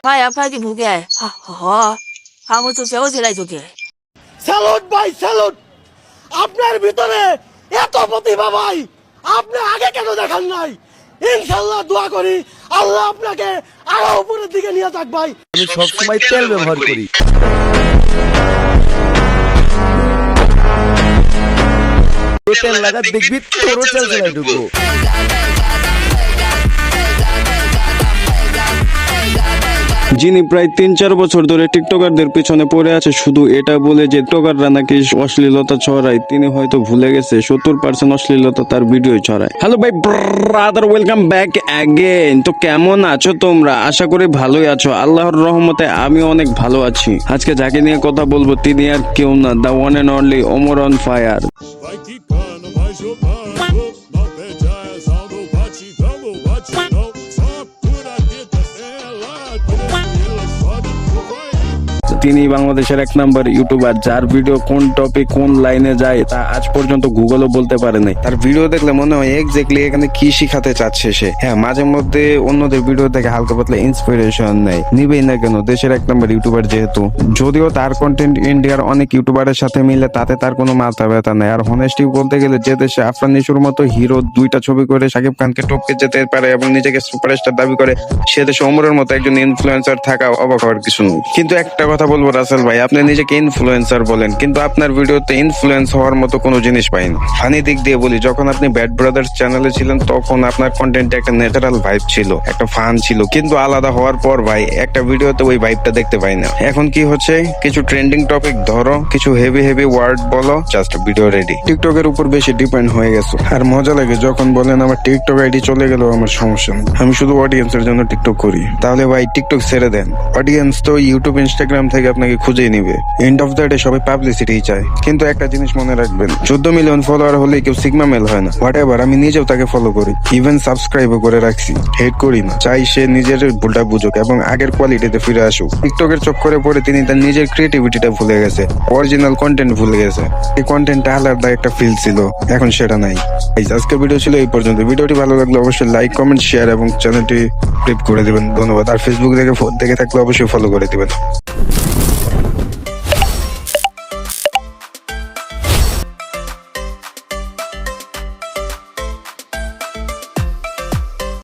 发快递不给，好，我就小起来就给。 salute ভাই salute, আপনার ভিতরে এত প্রতিভা ভাই, আপনি আগে কেন দেখান নাই? ইনশাআল্লাহ দোয়া করি আল্লাহ আপনাকে আরো উপরের দিকে নিয়ে যাক ভাই। আমি সবসময় তেল ব্যবহার করি। তেল লাগা দেখবি তোরও তেল চালাই ঢুকবো। যিনি প্রায় ৩-৪ বছর ধরে টিকটকারদের পিছনে পড়ে আছে শুধু এটা বলে যে টিকটকাররা নাকি অশ্লীলতা ছড়ায়, তিনি হয়তো ভুলে গেছে ৭০% অশ্লীলতা তার ভিডিও ছড়ায়। হ্যালো ভাই ব্রাদার, ওয়েলকাম ব্যাক অ্যাগেন। তো কেমন আছো তোমরা? আশা করি ভালোই আছো। আল্লাহর রহমতে আমি অনেক ভালো আছি। আজকে যাকে নিয়ে কথা বলবো তিনি আর কেউ না, the one and only Omar on fire. Vai quicando, vai jogando, não perde a razão do batidão, do batidão. Só pura dita, ela, tranquila, só de vai. তিনি বাংলাদেশের ১ নাম্বার ইউটিউবার, যার ভিডিও কোন টপিক কোন লাইনে যায় তা আজ পর্যন্ত গুগলও বলতে পারে নাই। তার ভিডিও দেখলে মনে হয় এক্স্যাক্টলি এখানে কি শিখাতে চাচ্ছে সে। হ্যাঁ, মাঝে মধ্যে অন্যদের ভিডিও থেকে হালকা পাতলা ইন্সপিরেশন নেয়, নিবেই না কেন, দেশের ১ নাম্বার ইউটিউবার যেহেতু। যদিও তার কন্টেন্ট ইন্ডিয়ার অনেক ইউটিউবারের সাথে মিলে, তাতে তার কোনো মাথা ব্যথা নেই। আর হনেস্টলি বলতে গেলে যে দেশে আফরান নিশোর মতো হিরো 2টা ছবি করে শাকিব খানকে টপকে যেতে পারে এবং নিজেকে সুপারস্টার দাবি করে, সে দেশে ওমরের মতো একজন ইনফ্লুয়েন্সার থাকা অবাক হওয়ার কিছু নেই। কিন্তু একটা কথা বলবো রাসেল ভাই, আপনি নিজেকে ইনফ্লুয়েন্সার বলেন, কিন্তু আপনার ভিডিওতে ইনফ্লুয়েন্স হওয়ার মতো কোনো জিনিস পাইনি। ফানি দিক দিয়ে বলি, যখন আপনি ব্যাড ব্রাদার্স চ্যানেলে ছিলেন তখন আপনার কন্টেন্টে একটা ন্যাচারাল ভাইব ছিল, একটা ফান ছিল, কিন্তু আলাদা হওয়ার পর ভাই একটা ভিডিওতে ওই ভাইবটা দেখতে পাই না। এখন কি হচ্ছে, কিছু ট্রেন্ডিং টপিক ধরো, কিছু হেভি ওয়ার্ড বলো, জাস্ট ভিডিও রেডি। টিকটকের উপর বেশি ডিপেন্ড হয়ে গেছে। আর মজা লাগে যখন বলেন আমার টিকটক আইডি চলে গেল, আমার সমস্যা নেই, আমি শুধু অডিয়েন্সের জন্য টিকটক করি। তাহলে ভাই টিকটক ছেড়ে দেন, অডিয়েন্স তো ইউটিউব ইনস্টাগ্রাম থেকে আপনাকে খুঁজে নিবে। এন্ড অফ দ্য ডে সবাই পাবলিসিটি চায়, কিন্তু একটা জিনিস মনে রাখবেন, 14 মিলিয়ন ফলোয়ার হলে কেউ সিগমা মেল হয় না। হোয়াট এভার, আমি নিজেও তাকে ফলো করি, ইভেন সাবস্ক্রাইবও করে রাখছি। হেট করি না, চাই সে নিজের ভুলটা বুঝুক এবং আগের কোয়ালিটিতে ফিরে আসুক। টিকটকের চক্করে পড়ে তিনি তার নিজের ক্রিয়েটিভিটিটা ভুলে গেছে, অরিজিনাল কন্টেন্ট ভুলে গেছে। এই কন্টেন্টটা আলাদা একটা ফিল ছিল, এখন সেটা নাই। আজকের ভিডিও ছিল এই পর্যন্ত। ভিডিওটি ভালো লাগলে অবশ্যই লাইক, কমেন্ট, শেয়ার এবং চ্যানেলটি ক্লিক করে দিবেন। ধন্যবাদ। আর ফেসবুক দেখে থাকলে অবশ্যই ফলো করে দিবেন।